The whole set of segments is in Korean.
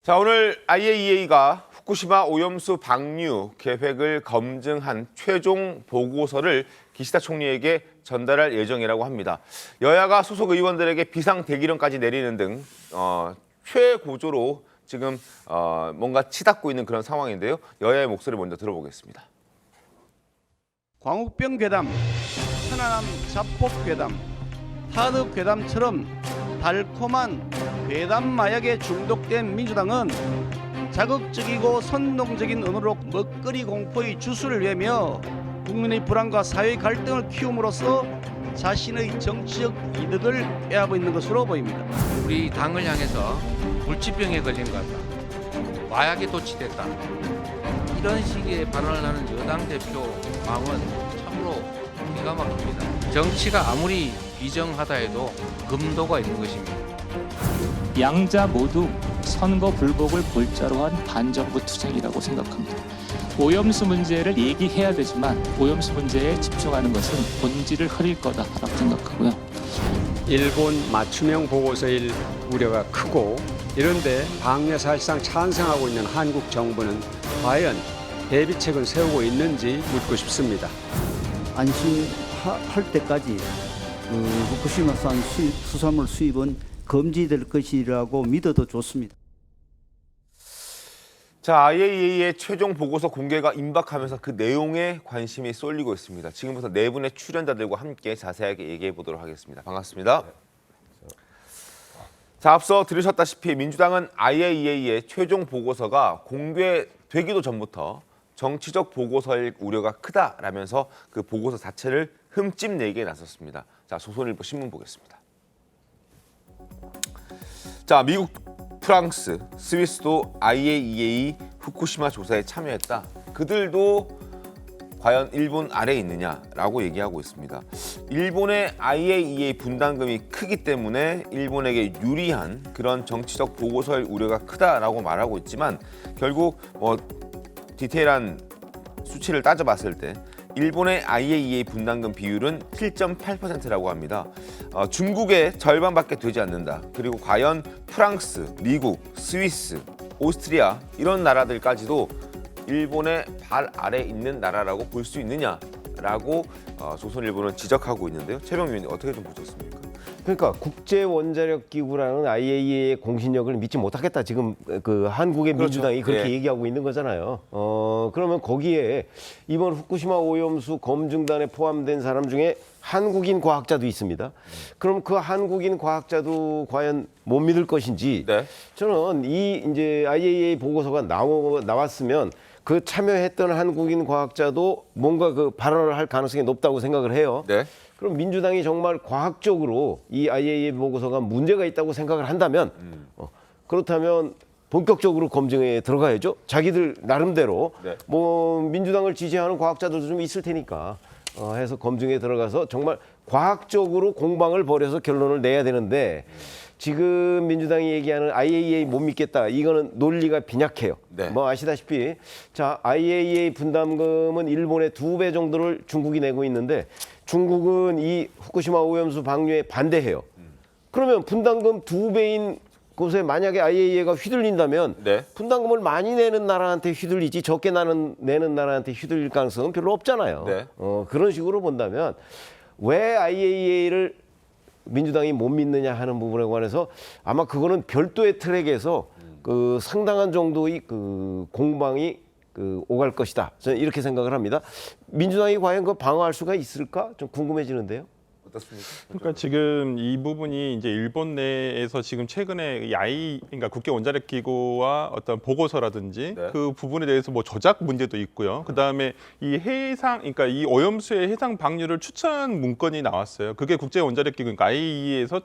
자, 오늘 IAEA가 후쿠시마 오염수 방류 계획을 검증한 최종 보고서를 기시다 총리에게 전달할 예정이라고 합니다. 여야가 소속 의원들에게 비상대기령까지 내리는 등 최고조로 지금 뭔가 치닫고 있는 그런 상황인데요. 여야의 목소리 먼저 들어보겠습니다. 광우병 괴담, 천안함 자폭 괴담, 타드 괴담처럼 달콤한 괴담 마약에 중독된 민주당은 자극적이고 선동적인 언어로 먹거리 공포의 주술을 내며 국민의 불안과 사회 갈등을 키움으로써 자신의 정치적 이득을 빼앗고 있는 것으로 보입니다. 우리 당을 향해서 불치병에 걸린 것 같다, 마약에 도취됐다, 이런 식의 발언을 하는 여당 대표 망은 참으로 기가 막힙니다. 정치가 아무리 비정하다 해도 금도가 있는 것입니다. 양자 모두 선거 불복을 골자로 한 반정부 투쟁이라고 생각합니다. 오염수 문제를 얘기해야 되지만 오염수 문제에 집중하는 것은 본질을 흐릴 거다라고 생각하고요. 일본 맞춤형 보고서일 우려가 크고, 이런데 방류에 사실상 찬성하고 있는 한국 정부는 과연 대비책을 세우고 있는지 묻고 싶습니다. 안심할 때까지 후쿠시마산 수산물 수입은 금지될 것이라고 믿어도 좋습니다. 자, IAEA의 최종 보고서 공개가 임박하면서 그 내용에 관심이 쏠리고 있습니다. 지금부터 네 분의 출연자들과 함께 자세하게 얘기해 보도록 하겠습니다. 반갑습니다. 자, 앞서 들으셨다시피 민주당은 IAEA의 최종 보고서가 공개되기도 전부터 정치적 보고서일 우려가 크다라면서 그 보고서 자체를 흠집내기에 나섰습니다. 자, 조선일보 신문 보겠습니다. 자, 미국, 프랑스, 스위스도 IAEA 후쿠시마 조사에 참여했다. 그들도 과연 일본 아래에 있느냐라고 얘기하고 있습니다. 일본의 IAEA 분담금이 크기 때문에 일본에게 유리한 그런 정치적 보고서일 우려가 크다라고 말하고 있지만, 결국 디테일한 수치를 따져봤을 때 일본의 IAEA 분담금 비율은 7.8%라고 합니다. 중국의 절반밖에 되지 않는다. 그리고 과연 프랑스, 미국, 스위스, 오스트리아 이런 나라들까지도 일본의 발 아래 있는 나라라고 볼 수 있느냐라고 조선일보는 지적하고 있는데요. 최병 위원님 어떻게 좀 보셨습니까? 그러니까 국제원자력기구라는 IAEA의 공신력을 믿지 못하겠다. 지금 그 한국의 그렇죠. 민주당이 그렇게 네. 얘기하고 있는 거잖아요. 그러면 거기에 이번 후쿠시마 오염수 검증단에 포함된 사람 중에 한국인 과학자도 있습니다. 그럼 그 한국인 과학자도 과연 못 믿을 것인지, 네. 저는 이 이제 IAEA 보고서가 나왔으면 그 참여했던 한국인 과학자도 뭔가 그 발언을 할 가능성이 높다고 생각을 해요. 네. 그럼 민주당이 정말 과학적으로 이 IAEA 보고서가 문제가 있다고 생각을 한다면 그렇다면 본격적으로 검증에 들어가야죠. 자기들 나름대로 네. 민주당을 지지하는 과학자들도 좀 있을 테니까 해서 검증에 들어가서 정말 과학적으로 공방을 벌여서 결론을 내야 되는데, 지금 민주당이 얘기하는 IAEA 못 믿겠다, 이거는 논리가 빈약해요. 네. 아시다시피 자, IAEA 분담금은 일본의 2배 정도를 중국이 내고 있는데 중국은 이 후쿠시마 오염수 방류에 반대해요. 그러면 분담금 2배인 곳에 만약에 IAEA가 휘둘린다면 네. 분담금을 많이 내는 나라한테 휘둘리지 적게 내는 나라한테 휘둘릴 가능성은 별로 없잖아요. 네. 그런 식으로 본다면 왜 IAEA를 민주당이 못 믿느냐 하는 부분에 관해서 아마 그거는 별도의 트랙에서 그 상당한 정도의 그 공방이 오갈 것이다. 저는 이렇게 생각을 합니다. 민주당이 과연 그 방어할 수가 있을까? 좀 궁금해지는데요. 어떻습니까? 그러니까 지금 이 부분이 이제 일본 내에서 지금 최근에 그러니까 국제 원자력 기구와 어떤 보고서라든지 네. 그 부분에 대해서 뭐 조작 문제도 있고요. 그다음에 이 그러니까 이 오염수의 해상 방류를 추천한 문건이 나왔어요. 그게 국제 원자력 기구, 그러니까 IAEA에서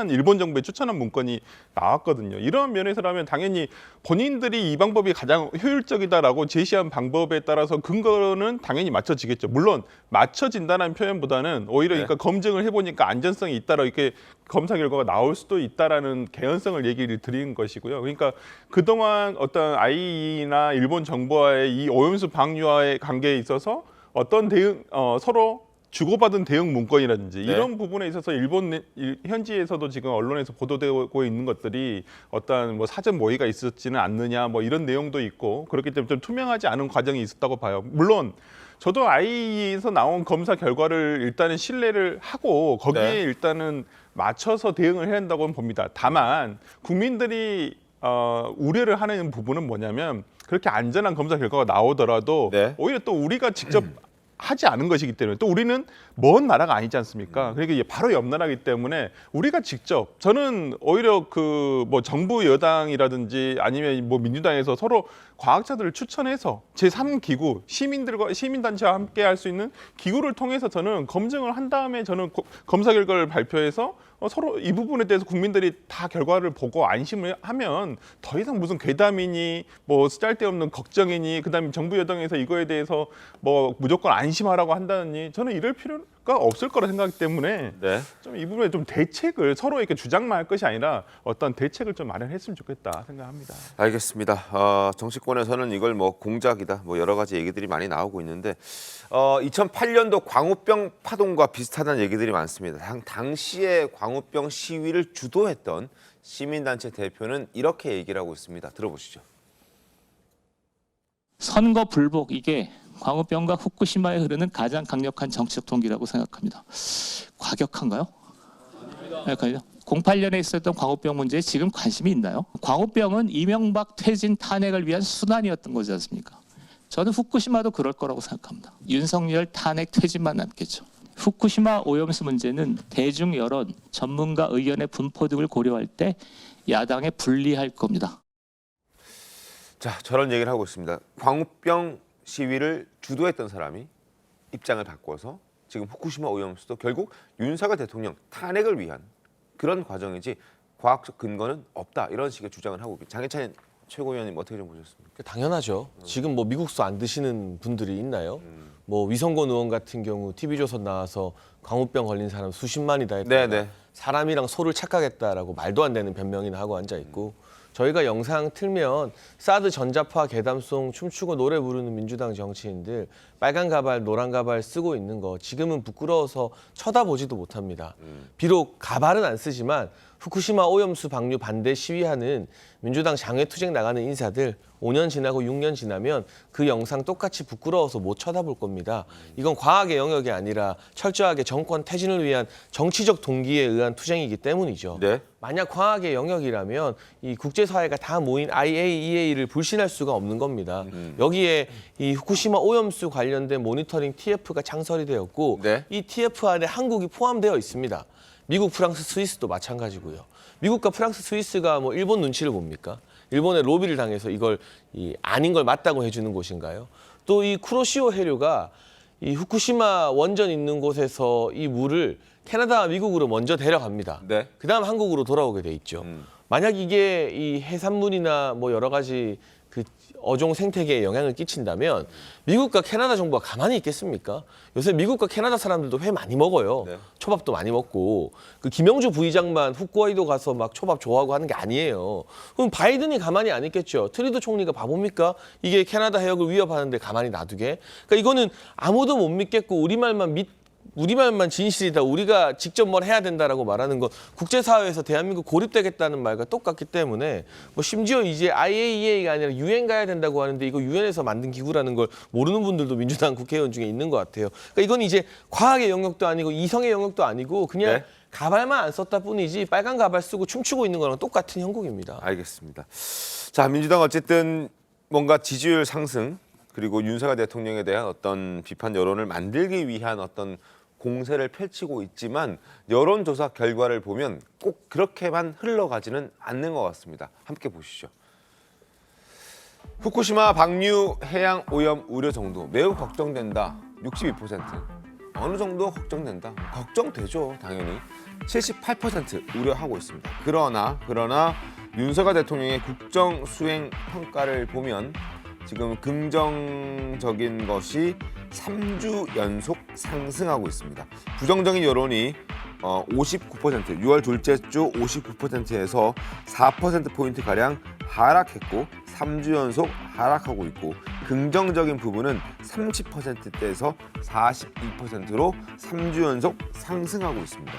일본 정부에 추천한 문건이 나왔거든요. 이런 면에서라면 당연히 본인들이 이 방법이 가장 효율적이다라고 제시한 방법에 따라서 근거는 당연히 맞춰지겠죠. 물론 맞춰진다는 표현보다는 오히려 네. 그러니까 검증을 해보니까 안전성이 있다라 이렇게 검사 결과가 나올 수도 있다라는 개연성을 얘기를 드리는 것이고요. 그러니까 그동안 어떤 IAEA나 일본 정부와의 이 오염수 방류와의 관계에 있어서 어떤 서로 주고받은 대응 문건이라든지 네. 이런 부분에 있어서 일본 현지에서도 지금 언론에서 보도되고 있는 것들이 어떤 뭐 사전 모의가 있었지는 않느냐 뭐 이런 내용도 있고 그렇기 때문에 좀 투명하지 않은 과정이 있었다고 봐요. 물론 저도 IAEA에서 나온 검사 결과를 일단은 신뢰를 하고 거기에 네. 일단은 맞춰서 대응을 해야 한다고는 봅니다. 다만 국민들이 우려를 하는 부분은 뭐냐면 그렇게 안전한 검사 결과가 나오더라도 네. 오히려 또 우리가 직접 하지 않은 것이기 때문에 또 우리는 먼 나라가 아니지 않습니까? 그러니까 이게 바로 옆 나라이기 때문에 우리가 직접 저는 오히려 그 뭐 정부 여당이라든지 아니면 뭐 민주당에서 서로 과학자들을 추천해서 제3기구 시민단체와 함께 할 수 있는 기구를 통해서 저는 검증을 한 다음에 저는 검사 결과를 발표해서 서로 이 부분에 대해서 국민들이 다 결과를 보고 안심을 하면 더 이상 무슨 괴담이니 뭐 쓸데없는 걱정이니 그다음에 정부 여당에서 이거에 대해서 뭐 무조건 안심하라고 한다느니 저는 이럴 필요가 없을 거라 생각하기 때문에 네. 좀 이 부분에 좀 대책을 서로 이렇게 주장만 할 것이 아니라 어떤 대책을 좀 마련했으면 좋겠다 생각합니다. 알겠습니다. 정치권에서는 이걸 뭐 공작이다, 뭐 여러 가지 얘기들이 많이 나오고 있는데 2008년도 광우병 파동과 비슷하다는 얘기들이 많습니다. 당시에 광우병 시위를 주도했던 시민단체 대표는 이렇게 얘기를 하고 있습니다. 들어보시죠. 선거 불복 이게 광우병과 후쿠시마에 흐르는 가장 강력한 정치적 동기라고 생각합니다. 과격한가요? 그러니까요. 08년에 있었던 광우병 문제에 지금 관심이 있나요? 광우병은 이명박 퇴진 탄핵을 위한 순환이었던 거지 않습니까? 저는 후쿠시마도 그럴 거라고 생각합니다. 윤석열 탄핵 퇴진만 남겠죠. 후쿠시마 오염수 문제는 대중 여론, 전문가 의견의 분포 등을 고려할 때 야당에 불리할 겁니다. 자, 저런 얘기를 하고 있습니다. 광우병 시위를 주도했던 사람이 입장을 바꿔서 지금 후쿠시마 오염수도 결국 윤석열 대통령 탄핵을 위한 그런 과정이지 과학적 근거는 없다 이런 식의 주장을 하고 있습니다. 장해찬 최고위원님 어떻게 좀 보셨습니까? 당연하죠. 지금 뭐 미국수 안 드시는 분들이 있나요? 뭐 위성권 의원 같은 경우 TV조선 나와서 광우병 걸린 사람 수십만이다 했다. 네네. 사람이랑 소를 착각했다라고 말도 안 되는 변명이나 하고 앉아 있고 저희가 영상 틀면 사드 전자파 괴담송 춤추고 노래 부르는 민주당 정치인들 빨간 가발 노란 가발 쓰고 있는 거 지금은 부끄러워서 쳐다보지도 못합니다. 비록 가발은 안 쓰지만 후쿠시마 오염수 방류 반대 시위하는 민주당 장외투쟁 나가는 인사들 5년 지나고 6년 지나면 그 영상 똑같이 부끄러워서 못 쳐다볼 겁니다. 이건 과학의 영역이 아니라 철저하게 정권 퇴진을 위한 정치적 동기에 의한 투쟁이기 때문이죠. 네. 만약 과학의 영역이라면 이 국제사회가 다 모인 IAEA를 불신할 수가 없는 겁니다. 여기에 이 후쿠시마 오염수 관련된 모니터링 TF가 창설이 되었고 네. 이 TF 안에 한국이 포함되어 있습니다. 미국, 프랑스, 스위스도 마찬가지고요. 미국과 프랑스, 스위스가 뭐 일본 눈치를 봅니까? 일본의 로비를 당해서 이걸 아닌 걸 맞다고 해주는 곳인가요? 또 이 쿠로시오 해류가 이 후쿠시마 원전 있는 곳에서 이 물을 캐나다와 미국으로 먼저 데려갑니다. 네. 그다음 한국으로 돌아오게 돼 있죠. 만약 이게 이 해산물이나 뭐 여러 가지 그 어종 생태계에 영향을 끼친다면 미국과 캐나다 정부가 가만히 있겠습니까? 요새 미국과 캐나다 사람들도 회 많이 먹어요. 네. 초밥도 많이 먹고 그 김영주 부의장만 홋카이도 가서 막 초밥 좋아하고 하는 게 아니에요. 그럼 바이든이 가만히 안 있겠죠. 트리도 총리가 바보입니까? 이게 캐나다 해역을 위협하는데 가만히 놔두게? 그러니까 이거는 아무도 못 믿겠고 우리말만 진실이다. 우리가 직접 뭘 해야 된다라고 말하는 건 국제사회에서 대한민국 고립되겠다는 말과 똑같기 때문에 뭐 심지어 이제 IAEA가 아니라 UN 가야 된다고 하는데 이거 UN에서 만든 기구라는 걸 모르는 분들도 민주당 국회의원 중에 있는 것 같아요. 그러니까 이건 이제 과학의 영역도 아니고 이성의 영역도 아니고 그냥 네. 가발만 안 썼다 뿐이지 빨간 가발 쓰고 춤추고 있는 거랑 똑같은 형국입니다. 알겠습니다. 자, 민주당 어쨌든 뭔가 지지율 상승 그리고 윤석열 대통령에 대한 어떤 비판 여론을 만들기 위한 어떤 공세를 펼치고 있지만 여론조사 결과를 보면 꼭 그렇게만 흘러가지는 않는 것 같습니다. 함께 보시죠. 후쿠시마 방류 해양 오염 우려 정도 매우 걱정된다. 62%. 어느 정도 걱정된다. 걱정되죠, 당연히. 78% 우려하고 있습니다. 그러나 윤석열 대통령의 국정 수행 평가를 보면 지금 긍정적인 것이 3주 연속 상승하고 있습니다. 부정적인 여론이 59%, 6월 둘째 주 59%에서 4%포인트가량 하락했고 3주 연속 하락하고 있고 긍정적인 부분은 30%대에서 42%로 3주 연속 상승하고 있습니다.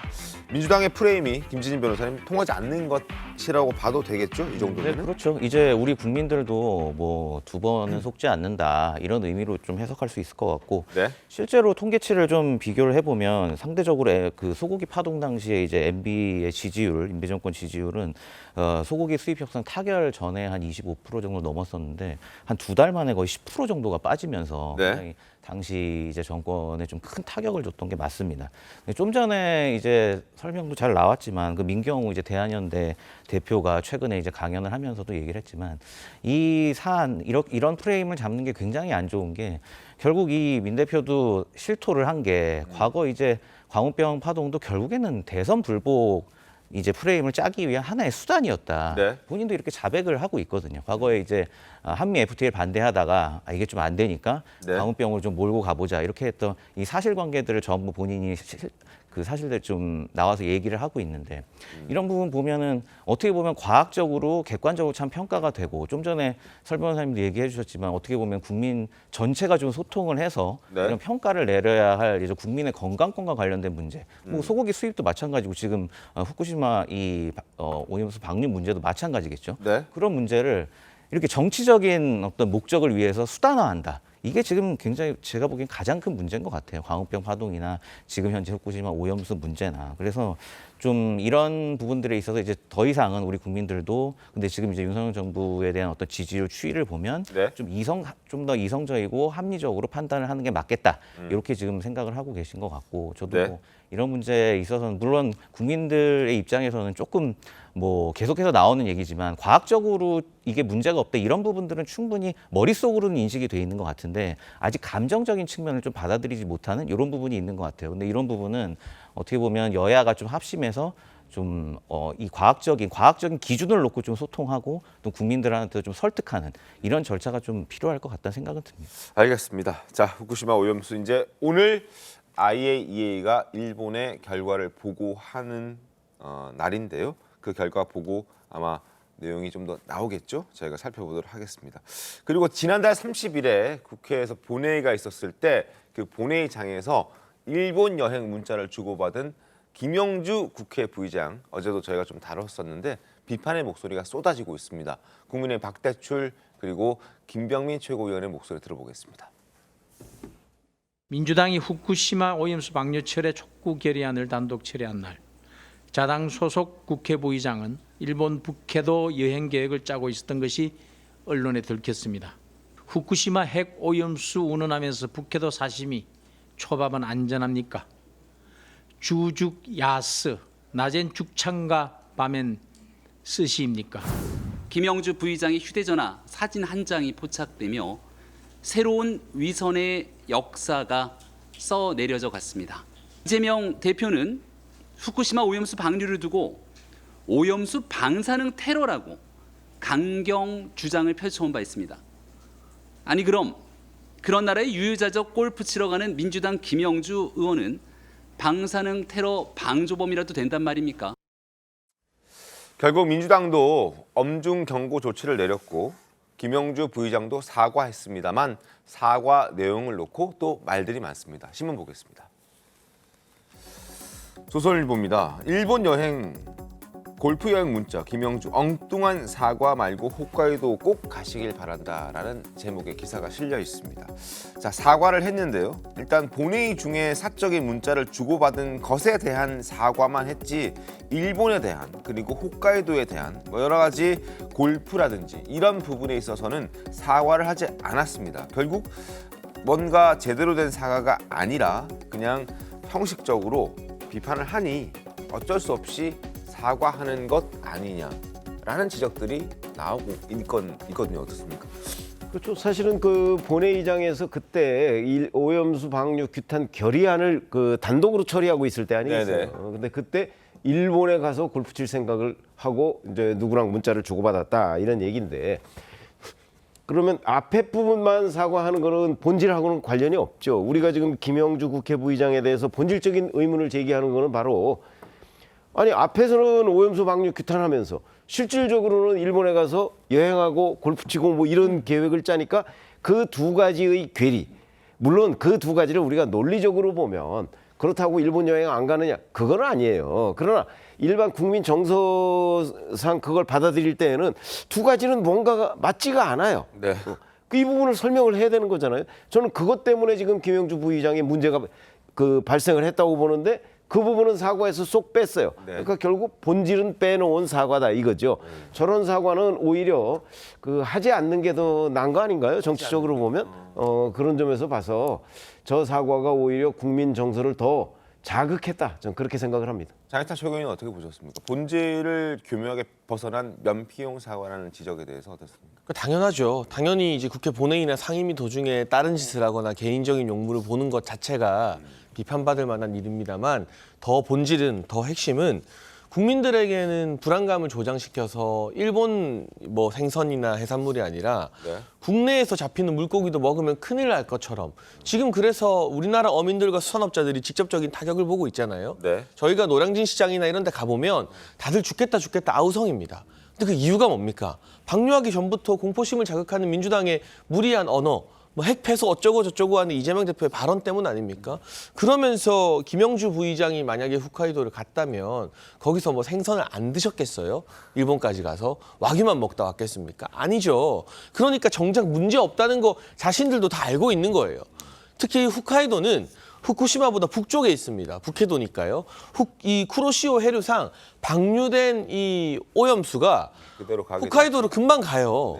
민주당의 프레임이 김진인 변호사님 통하지 않는 것이라고 봐도 되겠죠? 이 정도면? 네, 그렇죠. 이제 우리 국민들도 뭐 두 번은 속지 않는다 이런 의미로 좀 해석할 수 있을 것 같고 네. 실제로 통계치를 좀 비교를 해보면 상대적으로 그 소고기 파동 당시에 이제 MB의 지지율, MB 정권 지지율은 소고기 수입 협상 타결 전에 한 25% 정도 넘었었는데 한 두 달 만에 거의 10% 정도가 빠지면서 네. 굉장히 당시 이제 정권에 좀 큰 타격을 줬던 게 맞습니다. 좀 전에 이제 설명도 잘 나왔지만 그 민경우 이제 대한연대 대표가 최근에 이제 강연을 하면서도 얘기를 했지만 이 사안 이런 프레임을 잡는 게 굉장히 안 좋은 게 결국 이 민 대표도 실토를 한 게 과거 이제 광우병 파동도 결국에는 대선 불복 이제 프레임을 짜기 위한 하나의 수단이었다. 네. 본인도 이렇게 자백을 하고 있거든요. 과거에 이제 한미 FTA를 반대하다가 이게 좀 안 되니까 네. 광우병을 좀 몰고 가보자 이렇게 했던 이 사실관계들을 전부 본인이 그 사실들 좀 나와서 얘기를 하고 있는데 이런 부분 보면은 어떻게 보면 과학적으로 객관적으로 참 평가가 되고 좀 전에 설 변호사님도 얘기해 주셨지만 어떻게 보면 국민 전체가 좀 소통을 해서 네. 이런 평가를 내려야 할 이제 국민의 건강권과 관련된 문제 뭐 소고기 수입도 마찬가지고 지금 후쿠시마 이 오염수 방류 문제도 마찬가지겠죠. 네. 그런 문제를 이렇게 정치적인 어떤 목적을 위해서 수단화한다. 이게 지금 굉장히 제가 보기엔 가장 큰 문제인 것 같아요. 광우병 파동이나 지금 현재 후쿠시마 오염수 문제나. 그래서 좀 이런 부분들에 있어서 이제 더 이상은 우리 국민들도 근데 지금 이제 윤석열 정부에 대한 어떤 지지율 추이를 보면 네. 좀 더 이성적이고 합리적으로 판단을 하는 게 맞겠다. 이렇게 지금 생각을 하고 계신 것 같고 저도 네. 뭐 이런 문제에 있어서는 물론 국민들의 입장에서는 조금 뭐 계속해서 나오는 얘기지만 과학적으로 이게 문제가 없다 이런 부분들은 충분히 머릿속으로는 인식이 돼 있는 것 같은데 아직 감정적인 측면을 좀 받아들이지 못하는 이런 부분이 있는 것 같아요. 근데 이런 부분은 어떻게 보면 여야가 좀 합심해서 좀 이 과학적인 기준을 놓고 좀 소통하고 또 국민들한테 좀 설득하는 이런 절차가 좀 필요할 것 같다는 생각은 듭니다. 알겠습니다. 자, 후쿠시마 오염수 이제 오늘 IAEA가 일본의 결과를 보고하는 날인데요. 그 결과 보고 아마 내용이 좀 더 나오겠죠. 저희가 살펴보도록 하겠습니다. 그리고 지난달 30일에 국회에서 본회의가 있었을 때 그 본회의장에서 일본 여행 문자를 주고받은 김영주 국회 부의장 어제도 저희가 좀 다뤘었는데 비판의 목소리가 쏟아지고 있습니다. 국민의 박대출 그리고 김병민 최고위원의 목소리 들어보겠습니다. 민주당이 후쿠시마 오염수 방류 철회 촉구 결의안을 단독 철회한 날 자당 소속 국회 부의장은 일본 북해도 여행 계획을 짜고 있었던 것이 언론에 들켰습니다. 후쿠시마 핵 오염수 운운하면서 북해도 사시미 초밥은 안전합니까? 주죽 야스 낮엔 죽창과 밤엔 스시입니까? 김영주 부의장의 휴대전화 사진 한 장이 포착되며 새로운 위선의 역사가 써내려져 갔습니다. 이재명 대표는 후쿠시마 오염수 방류를 두고 오염수 방사능 테러라고 강경 주장을 펼쳐온 바 있습니다. 아니 그럼 그런 나라의 유유자적 골프 치러 가는 민주당 김영주 의원은 방사능 테러 방조범이라도 된단 말입니까? 결국 민주당도 엄중 경고 조치를 내렸고 김영주 부의장도 사과했습니다만 사과 내용을 놓고 또 말들이 많습니다. 신문 보겠습니다. 조선일보입니다. 일본 여행 골프 여행 문자 김영주 엉뚱한 사과 말고 홋카이도 꼭 가시길 바란다라는 제목의 기사가 실려 있습니다. 자, 사과를 했는데요. 일단 본회의 중에 사적인 문자를 주고받은 것에 대한 사과만 했지 일본에 대한 그리고 홋카이도에 대한 뭐 여러 가지 골프라든지 이런 부분에 있어서는 사과를 하지 않았습니다. 결국 뭔가 제대로 된 사과가 아니라 그냥 형식적으로 비판을 하니 어쩔 수 없이 사과하는 것 아니냐라는 지적들이 나오고 있거든요. 어떻습니까? 그렇죠. 사실은 그 본회의장에서 그때 오염수 방류 규탄 결의안을 그 단독으로 처리하고 있을 때 아니겠어요. 근데 그때 일본에 가서 골프 칠 생각을 하고 이제 누구랑 문자를 주고받았다 이런 얘기인데 그러면 앞에 부분만 사과하는 거는 본질하고는 관련이 없죠. 우리가 지금 김영주 국회 부의장에 대해서 본질적인 의문을 제기하는 거는 바로 아니 앞에서는 오염수 방류 규탄하면서 실질적으로는 일본에 가서 여행하고 골프 치고 뭐 이런 계획을 짜니까 그 두 가지의 괴리, 물론 그 두 가지를 우리가 논리적으로 보면 그렇다고 일본 여행 안 가느냐, 그건 아니에요. 그러나 일반 국민 정서상 그걸 받아들일 때에는 두 가지는 뭔가가 맞지가 않아요. 네. 이 부분을 설명을 해야 되는 거잖아요. 저는 그것 때문에 지금 김영주 부의장의 문제가 발생을 했다고 보는데 그 부분은 사과에서 쏙 뺐어요. 그러니까 결국 본질은 빼놓은 사과다 이거죠. 저런 사과는 오히려 하지 않는 게 더 나은 거 아닌가요? 정치적으로 보면 그런 점에서 봐서 저 사과가 오히려 국민 정서를 더 자극했다. 저는 그렇게 생각을 합니다. 장혜찬 최고위원은 어떻게 보셨습니까? 본질을 교묘하게 벗어난 면피용 사과라는 지적에 대해서 어떻습니까? 당연하죠. 당연히 이제 국회 본회의나 상임위 도중에 다른 짓을 하거나 개인적인 용무를 보는 것 자체가 비판받을 만한 일입니다만 더 본질은, 더 핵심은 국민들에게는 불안감을 조장시켜서 일본 뭐 생선이나 해산물이 아니라 국내에서 잡히는 물고기도 먹으면 큰일 날 것처럼 지금 그래서 우리나라 어민들과 수산업자들이 직접적인 타격을 보고 있잖아요. 저희가 노량진 시장이나 이런 데 가보면 다들 죽겠다 아우성입니다. 근데 그 이유가 뭡니까? 방류하기 전부터 공포심을 자극하는 민주당의 무리한 언어, 뭐 핵폐소 어쩌고 저쩌고 하는 이재명 대표의 발언 때문 아닙니까? 그러면서 김영주 부의장이 만약에 홋카이도를 갔다면 거기서 뭐 생선을 안 드셨겠어요? 일본까지 가서 와규만 먹다 왔겠습니까? 아니죠. 그러니까 정작 문제 없다는 거 자신들도 다 알고 있는 거예요. 특히 홋카이도는 후쿠시마보다 북쪽에 있습니다. 북해도니까요. 이 쿠로시오 해류상 방류된 이 오염수가 홋카이도로 금방 가요.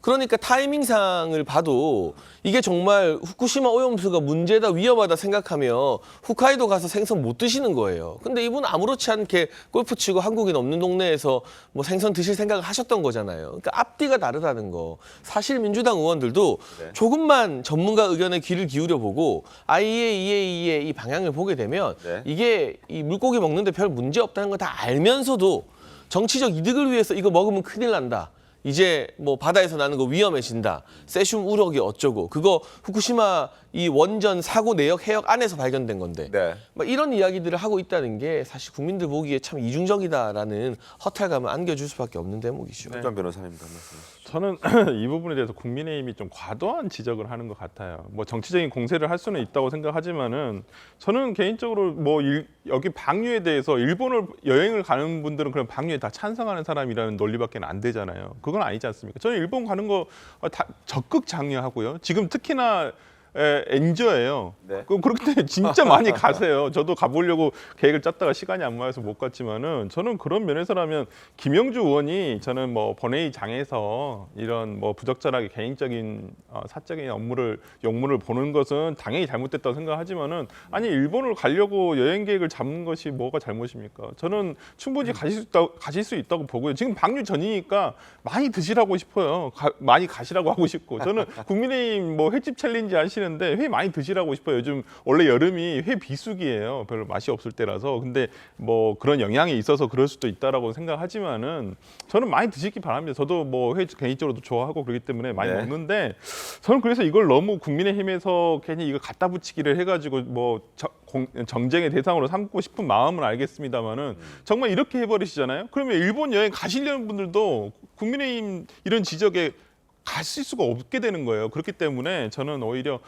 그러니까 타이밍상을 봐도 이게 정말 후쿠시마 오염수가 문제다, 위험하다 생각하면 홋카이도 가서 생선 못 드시는 거예요. 근데 이분은 아무렇지 않게 골프 치고 한국인 없는 동네에서 뭐 생선 드실 생각을 하셨던 거잖아요. 그러니까 앞뒤가 다르다는 거. 사실 민주당 의원들도 조금만 전문가 의견에 귀를 기울여 보고 IAEA의 이 방향을 보게 되면 이게 이 물고기 먹는데 별 문제 없다는 거 다 알면서도 정치적 이득을 위해서 이거 먹으면 큰일 난다. 이제 뭐 바다에서 나는 거 위험해진다. 세슘 우럭이 어쩌고. 그거 후쿠시마 이 원전 사고 내역 해역 안에서 발견된 건데. 막 이런 이야기들을 하고 있다는 게 사실 국민들 보기에 참 이중적이다라는 허탈감을 안겨줄 수밖에 없는 대목이죠. 전 변호사님도 한 말씀. 저는 이 부분에 대해서 국민의힘이 좀 과도한 지적을 하는 것 같아요. 뭐 정치적인 공세를 할 수는 있다고 생각하지만은 저는 개인적으로 뭐 여기 방류에 대해서 일본을 여행을 가는 분들은 그럼 방류에 다 찬성하는 사람이라는 논리밖에 안 되잖아요. 그건 아니지 않습니까? 저는 일본 가는 거 다 적극 장려하고요. 지금 특히나 엔저예요. 그렇기 때문에 진짜 많이 가세요. 저도 가보려고 계획을 짰다가 시간이 안 맞아서 못 갔지만은 저는 그런 면에서라면 김영주 의원이 저는 뭐 본회의장에서 이런 뭐 부적절하게 개인적인 사적인 용무를 보는 것은 당연히 잘못됐다고 생각하지만은 아니 일본을 가려고 여행 계획을 잡는 것이 뭐가 잘못입니까? 저는 충분히 가실 수 있다고 보고요. 지금 방류 전이니까 많이 드시라고 싶어요. 많이 가시라고 하고 싶고 저는 국민의힘 뭐 횟집 챌린지 하시는데 회 많이 드시라고 싶어요. 요즘 원래 여름이 회 비수기예요. 별로 맛이 없을 때라서. 근데 뭐 그런 영향이 있어서 그럴 수도 있다라고 생각하지만은 저는 많이 드시기 바랍니다. 저도 뭐 회 개인적으로도 좋아하고 그렇기 때문에 많이 먹는데 저는 그래서 이걸 너무 국민의힘에서 괜히 이거 갖다 붙이기를 해가지고 뭐 정쟁의 대상으로 삼고 싶은 마음은 알겠습니다만은 정말 이렇게 해버리시잖아요. 그러면 일본 여행 가시려는 분들도 국민의힘 이런 지적에 가실 수가 없게 되는 거예요. 그렇기 때문에 저는 오히려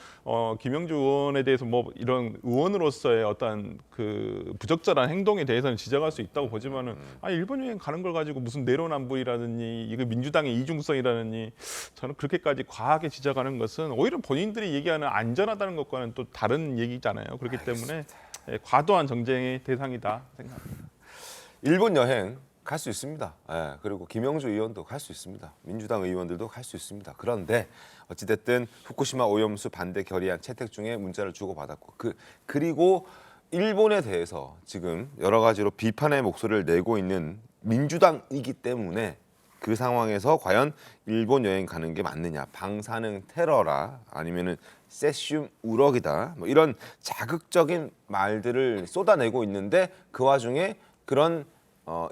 김영주 의원에 대해서 뭐 이런 의원으로서의 어떤 그 부적절한 행동에 대해서는 지적할 수 있다고 보지만은 일본 여행 가는 걸 가지고 무슨 내로남불이라느니 이거 민주당의 이중성이라느니 저는 그렇게까지 과하게 지적하는 것은 오히려 본인들이 얘기하는 안전하다는 것과는 또 다른 얘기잖아요. 그렇기 때문에 과도한 정쟁의 대상이다 생각합니다. 일본 여행 갈 수 있습니다. 그리고 김영주 의원도 갈 수 있습니다. 민주당 의원들도 갈 수 있습니다. 그런데 어찌됐든 후쿠시마 오염수 반대 결의안 채택 중에 문자를 주고받았고 그리고 일본에 대해서 지금 여러 가지로 비판의 목소리를 내고 있는 민주당이기 때문에 그 상황에서 과연 일본 여행 가는 게 맞느냐, 방사능 테러라 아니면은 세슘 우럭이다 뭐 이런 자극적인 말들을 쏟아내고 있는데 그 와중에 그런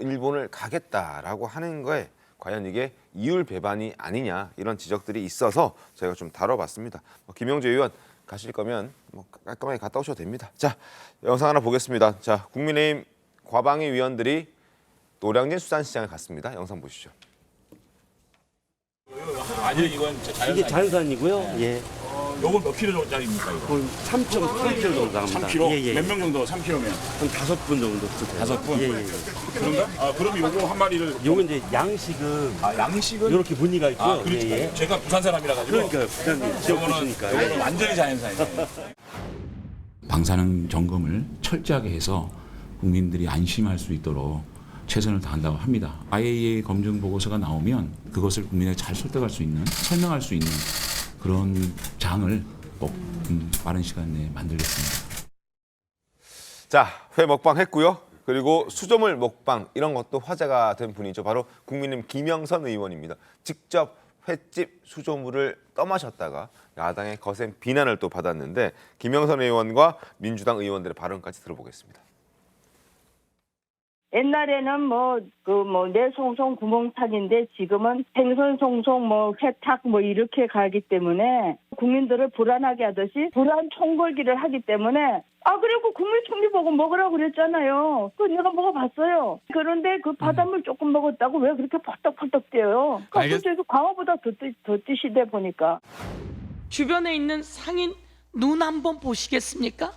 일본을 가겠다라고 하는 거에 과연 이게 이율 배반이 아니냐 이런 지적들이 있어서 저희가 좀 다뤄봤습니다. 김영주 의원 가실 거면 뭐 깔끔하게 갔다 오셔도 됩니다. 자, 영상 하나 보겠습니다. 자, 국민의힘 과방위 위원들이 노량진 수산시장에 갔습니다. 영상 보시죠. 아니 이건 이게 자연산이고요. 예. 요건 몇 킬로짜리입니까 이거? 3.3kg 정도 합니다. 3kg? 예, 예. 몇 명 정도 3kg면? 한 5분 정도 쓰세요. 5분? 예, 예. 그런가? 아 그럼 요거 한 마리를 요건 이제 양식은 양식은 이렇게 무늬가 있고요. 아 그렇죠. 예, 예. 제가 부산 사람이라 가지고 그러니까요. 부산님 지역 보시니까. 요거는 완전히 자연산이에요. 방사능 점검을 철저하게 해서 국민들이 안심할 수 있도록 최선을 다한다고 합니다. IAEA 검증 보고서가 나오면 그것을 국민에게 잘 설득할 수 있는, 설명할 수 있는 그런 장을 꼭 빠른 시간 내에 만들겠습니다. 자, 회 먹방 했고요. 그리고 수조물 먹방 이런 것도 화제가 된 분이죠. 바로 국민의힘 김영선 의원입니다. 직접 횟집 수조물을 떠마셨다가 야당의 거센 비난을 또 받았는데 김영선 의원과 민주당 의원들의 발언까지 들어보겠습니다. 옛날에는 내송송 구멍타기인데 지금은 생선송송 회탁 이렇게 가기 때문에 국민들을 불안하게 하듯이 불안 총궐기를 하기 때문에 그리고 국민총리 보고 먹으라고 그랬잖아요. 그 내가 먹어봤어요. 그런데 그 바닷물 조금 먹었다고 왜 그렇게 펄떡펄떡 뛰어요? 그래서 광어보다 더 뛰시대 보니까. 주변에 있는 상인 눈 한번 보시겠습니까?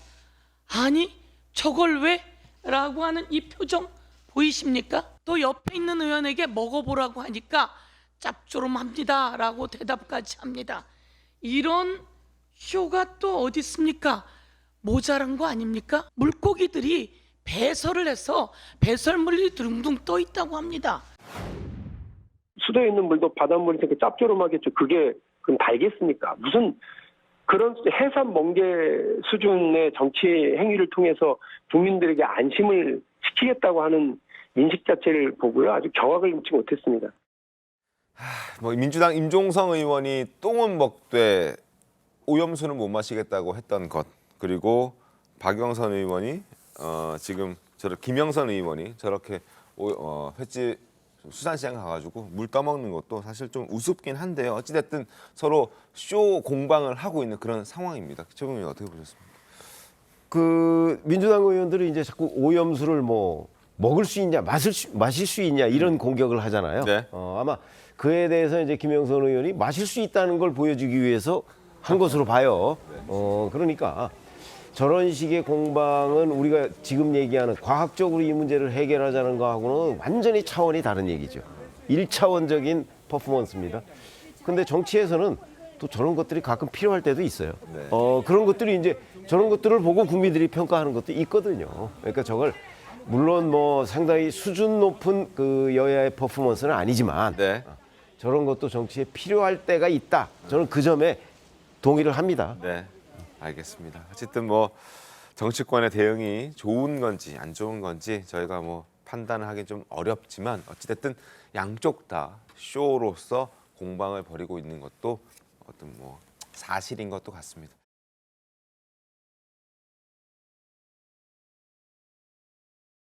아니 저걸 왜? 라고 하는 이 표정 보이십니까? 또 옆에 있는 의원에게 먹어보라고 하니까 짭조름합니다 라고 대답까지 합니다. 이런 쇼가 또 어디 있습니까? 모자란 거 아닙니까? 물고기들이 배설을 해서 배설물이 둥둥 떠 있다고 합니다. 수도에 있는 물도 바닷물이 되게 짭조름하겠죠. 그게 그럼 달겠습니까? 무슨 그런 해산 멍게 수준의 정치 행위를 통해서 국민들에게 안심을 시키겠다고 하는 인식 자체를 보고요. 아주 경악을 금치 못했습니다. 민주당 임종성 의원이 똥은 먹되 오염수는 못 마시겠다고 했던 것, 그리고 박영선 의원이 지금 김영선 의원이 저렇게 횟집 수산시장 가가지고 물 떠먹는 것도 사실 좀 우습긴 한데요. 어찌됐든 서로 쇼 공방을 하고 있는 그런 상황입니다. 최고님 의원 어떻게 보셨습니까? 그 민주당 의원들이 이제 자꾸 오염수를 먹을 수 있냐, 마실 수 있냐 이런 공격을 하잖아요. 네. 아마 그에 대해서 이제 김영선 의원이 마실 수 있다는 걸 보여주기 위해서 한 것으로 봐요. 그러니까 저런 식의 공방은 우리가 지금 얘기하는 과학적으로 이 문제를 해결하자는 거하고는 완전히 차원이 다른 얘기죠. 1차원적인 퍼포먼스입니다. 근데 정치에서는 또 저런 것들이 가끔 필요할 때도 있어요. 네. 그런 것들이 이제 저런 것들을 보고 국민들이 평가하는 것도 있거든요. 그러니까 저걸 물론 상당히 수준 높은 그 여야의 퍼포먼스는 아니지만 네. 저런 것도 정치에 필요할 때가 있다. 저는 그 점에 동의를 합니다. 네, 알겠습니다. 어쨌든 정치권의 대응이 좋은 건지 안 좋은 건지 저희가 판단을 하기 좀 어렵지만 어찌됐든 양쪽 다 쇼로서 공방을 벌이고 있는 것도 어떤 사실인 것도 같습니다.